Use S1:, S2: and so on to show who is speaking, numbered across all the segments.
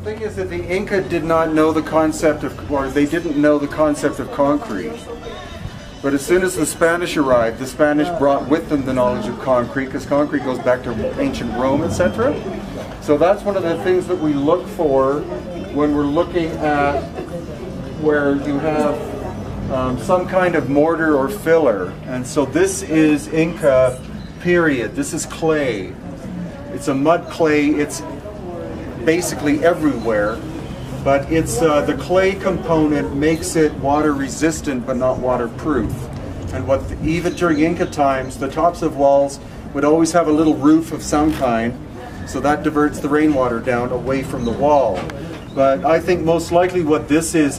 S1: thing is that the Inca did not know the concept of, or they didn't know the concept of concrete. But as soon as the Spanish arrived, the Spanish brought with them the knowledge of concrete, because concrete goes back to ancient Rome, etc. So that's one of the things that we look for when we're looking at where you have some kind of mortar or filler. And so this is Inca period. This is clay. It's a mud clay. It's basically everywhere, but it's the clay component makes it water resistant but not waterproof. And even during Inca times, the tops of walls would always have a little roof of some kind, so that diverts the rainwater down away from the wall. But I think most likely what this is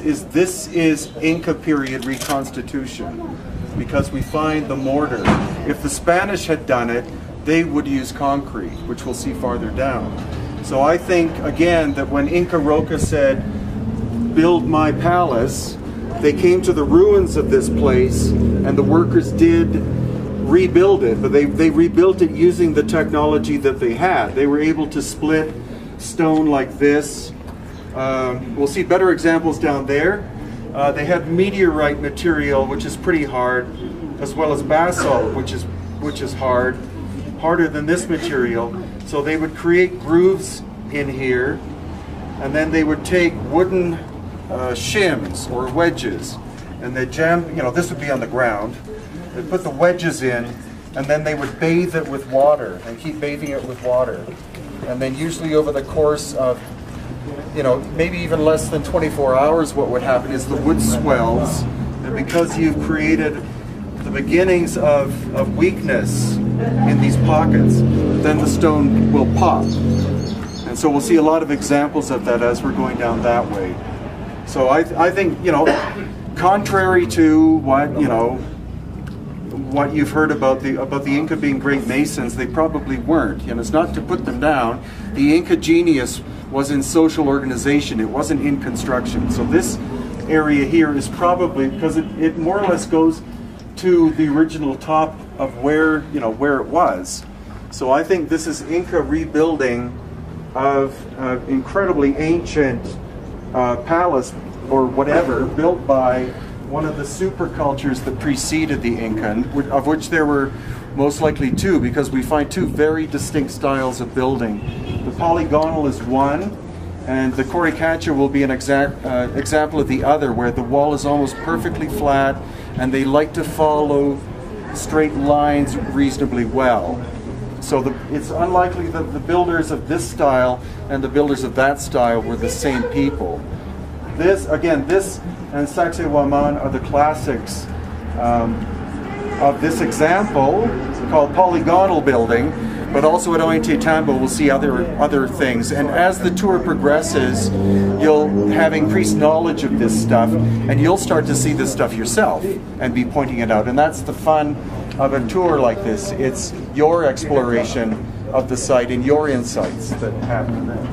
S1: Inca period reconstitution, because we find the mortar. If the Spanish had done it, they would use concrete, which we'll see farther down. So I think, again, that when Inca Roca said, build my palace, they came to the ruins of this place, and the workers did rebuild it, but they rebuilt it using the technology that they had. They were able to split stone like this. We'll see better examples down there. They had meteorite material, which is pretty hard, as well as basalt, which is harder than this material. So they would create grooves in here, and then they would take wooden shims or wedges, and they jam, this would be on the ground. They'd put the wedges in, and then they would bathe it with water and keep bathing it with water. And then usually over the course of, maybe even less than 24 hours, what would happen is the wood swells, and because you've created the beginnings of weakness in these pockets, then the stone will pop. And so we'll see a lot of examples of that as we're going down that way. So I think, contrary to what you've heard about the Inca being great masons, they probably weren't. It's not to put them down. The Inca genius was in social organization. It wasn't in construction. So this area here is probably, because it more or less goes to the original top of where it was. So I think this is Inca rebuilding of incredibly ancient palace or whatever, built by one of the super cultures that preceded the Inca, of which there were most likely two, because we find two very distinct styles of building. The polygonal is one, and the Coricancha will be an example of the other, where the wall is almost perfectly flat, and they like to follow straight lines reasonably well. So it's unlikely that the builders of this style and the builders of that style were the same people. This and Sacsayhuaman are the classics of this example, called polygonal building, but also at Ollantaytambo we'll see other things. And as the tour progresses, you'll have increased knowledge of this stuff, and you'll start to see this stuff yourself and be pointing it out. And that's the fun of a tour like this. It's your exploration of the site and your insights that happen there.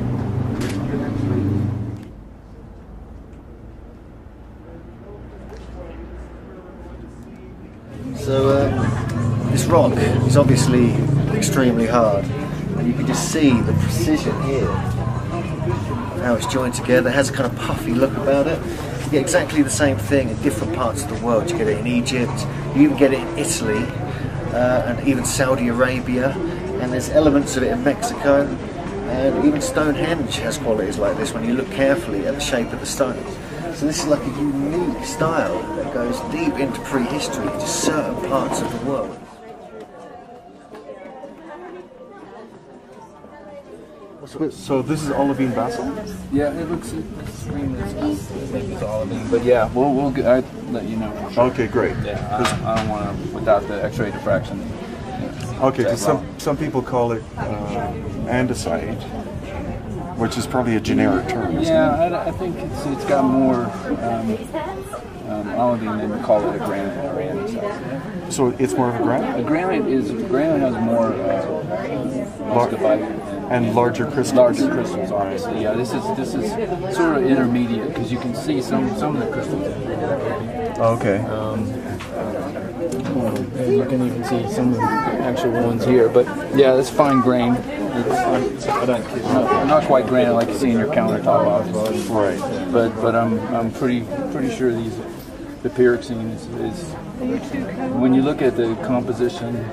S2: So this rock is obviously extremely hard, and you can just see the precision here, how it's joined together. It has a kind of puffy look about it. You get exactly the same thing in different parts of the world. You get it in Egypt, you even get it in Italy, and even Saudi Arabia, and there's elements of it in Mexico, and even Stonehenge has qualities like this when you look carefully at the shape of the stones. So this is like a unique style that goes deep into prehistory to certain parts of the world.
S1: So this is olivine basalt?
S3: Yeah, it looks extremely expensive. I think it's olivine, but yeah, I'll let you know for sure.
S1: Okay, great.
S3: Yeah, I don't want to without the X-ray diffraction.
S1: Okay, because some people call it andesite, which is probably a generic term. Isn't it?
S3: I think it's got more olivine than we call it a granite or andesite.
S1: So it's more of a granite?
S3: Granite has more muscovite and
S1: and larger crystals.
S3: Larger crystals, obviously. Yeah, this is sort of intermediate because you can see some of the crystals in here.
S1: Okay.
S3: And you can even see some of the actual ones here. But yeah, it's fine grain. It's not quite grain like you see in your countertop, obviously.
S1: Right.
S3: But I'm pretty sure the pyroxene is when you look at the composition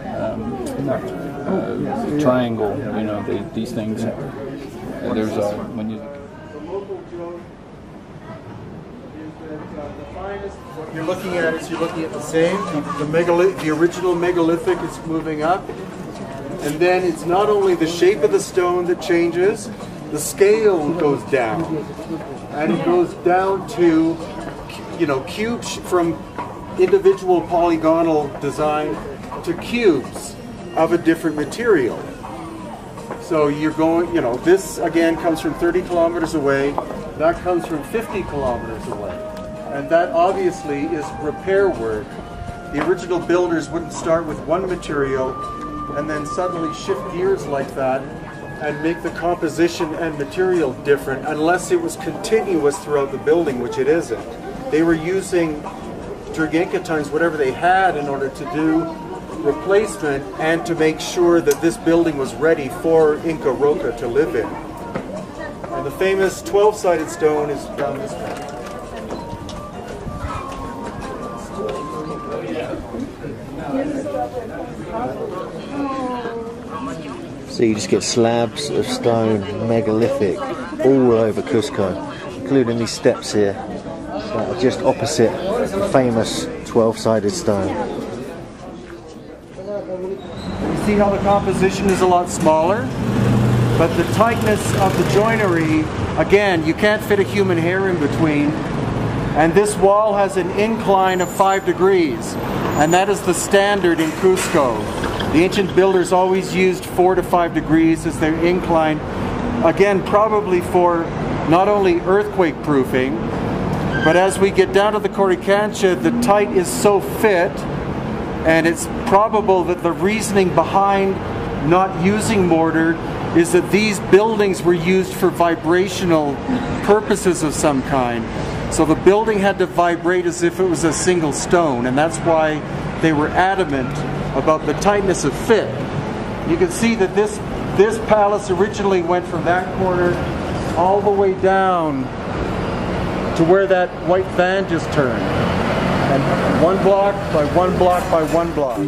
S3: triangle, you know, these things. There's when you.
S4: What you're looking at is you're looking at the same. The original megalithic is moving up, and then it's not only the shape of the stone that changes, the scale goes down, and it goes down to, you know, cubes from individual polygonal design to cubes of a different material. So you're going, you know, this again comes from 30 kilometers away, that comes from 50 kilometers away. And that obviously is repair work. The original builders wouldn't start with one material and then suddenly shift gears like that and make the composition and material different unless it was continuous throughout the building, which it isn't. They were using Triguencatimes, whatever they had, in order to do replacement and to make sure that this building was ready for Inca Roca to live in. And the famous 12-sided stone is down this way.
S2: So you just get slabs of stone, megalithic, all over Cusco, including these steps here that are just opposite the famous 12-sided stone.
S4: You see how the composition is a lot smaller, but the tightness of the joinery, again, you can't fit a human hair in between. And this wall has an incline of 5 degrees, and that is the standard in Cusco. The ancient builders always used 4 to 5 degrees as their incline, again, probably for not only earthquake proofing, but as we get down to the Coricancha, the type is so fit, and it's probable that the reasoning behind not using mortar is that these buildings were used for vibrational purposes of some kind. So the building had to vibrate as if it was a single stone, and that's why they were adamant about the tightness of fit. You can see that this palace originally went from that corner all the way down to where that white van just turned. And 1 block by 1 block by 1 block.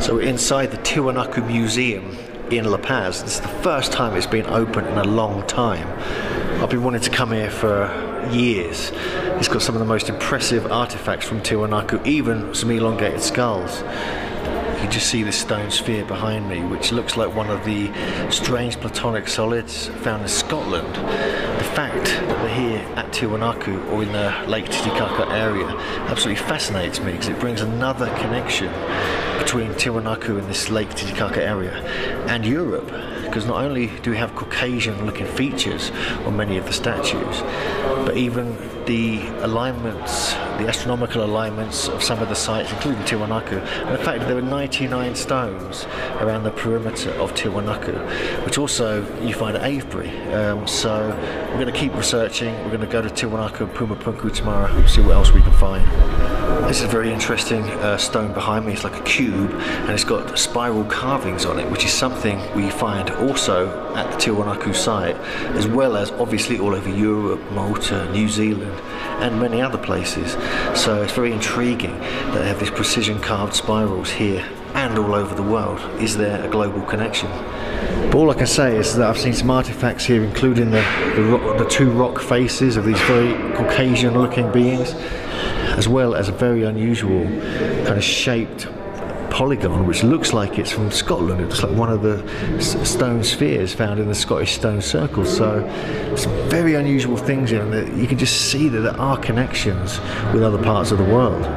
S2: So we're inside the Tiwanaku Museum in La Paz. This is the first time it's been open in a long time. I've been wanting to come here for years. It's got some of the most impressive artifacts from Tiwanaku, even some elongated skulls. You can just see this stone sphere behind me, which looks like one of the strange platonic solids found in Scotland. The fact that they're here at Tiwanaku or in the Lake Titicaca area absolutely fascinates me, because it brings another connection between Tiwanaku and this Lake Titicaca area and Europe, because not only do we have Caucasian looking features on many of the statues, but even the alignments the astronomical alignments of some of the sites, including Tiwanaku, and the fact that there were 99 stones around the perimeter of Tiwanaku, which also you find at Avebury. So we're going to keep researching. We're going to go to Tiwanaku and Pumapunku tomorrow and see what else we can find. This is a very interesting stone behind me. It's like a cube, and it's got spiral carvings on it, which is something we find also at the Tiwanaku site, as well as obviously all over Europe, Malta, New Zealand, and many other places. So it's very intriguing that they have these precision carved spirals here and all over the world. Is there a global connection? But all I can say is that I've seen some artifacts here, including the two rock faces of these very Caucasian looking beings, as well as a very unusual kind of shaped polygon which looks like it's from Scotland. It looks like one of the stone spheres found in the Scottish stone circle. So some very unusual things here, and you can just see that there are connections with other parts of the world.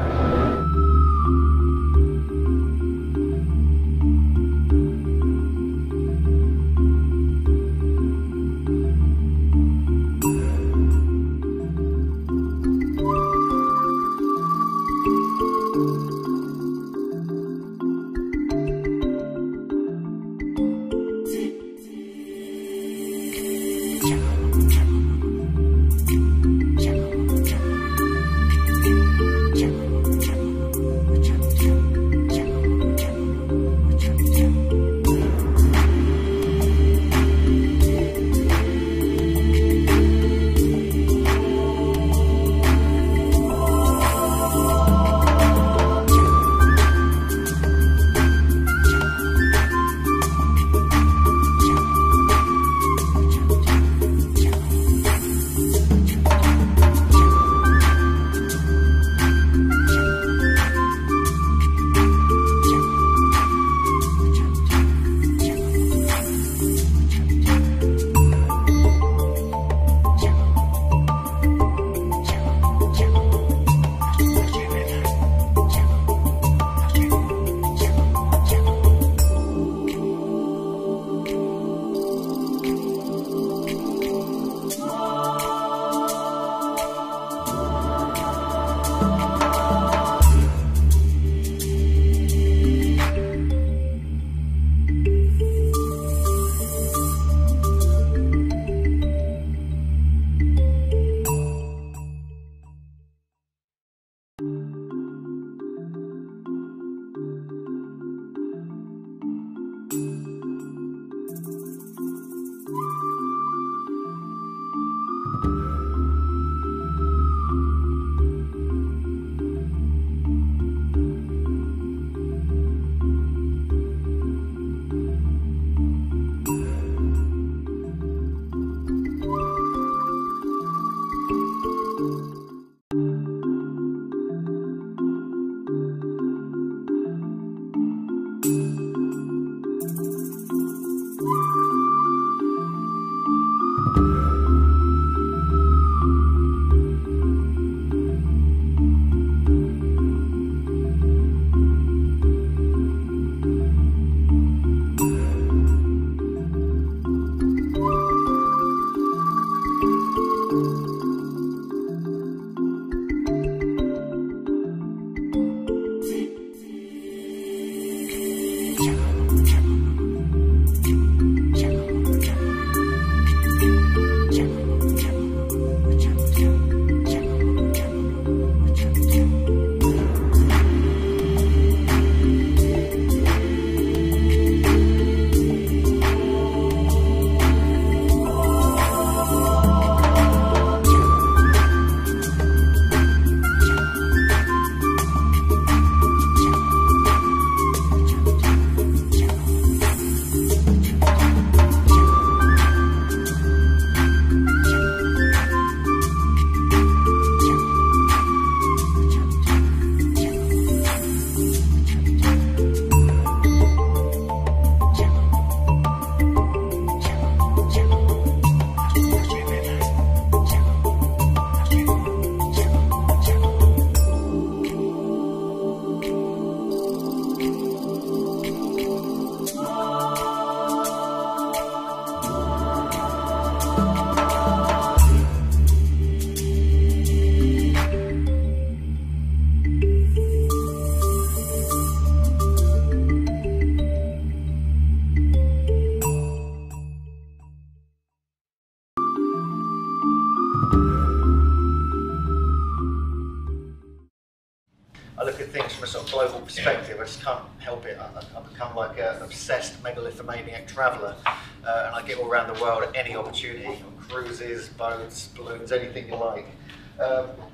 S2: I look at things from a sort of global perspective. I just can't help it. I become like an obsessed megalithomaniac traveller, and I get all around the world at any opportunity, on cruises, boats, balloons, anything you like.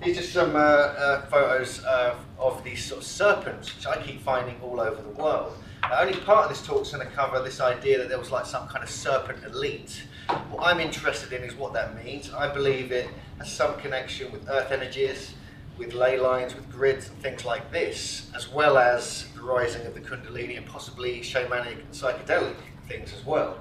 S2: These are some photos of these sort of serpents, which I keep finding all over the world. Only part of this talk is going to cover this idea that there was like some kind of serpent elite. What I'm interested in is what that means. I believe it has some connection with earth energies, with ley lines, with grids and things like this, as well as the rising of the Kundalini and possibly shamanic and psychedelic things as well.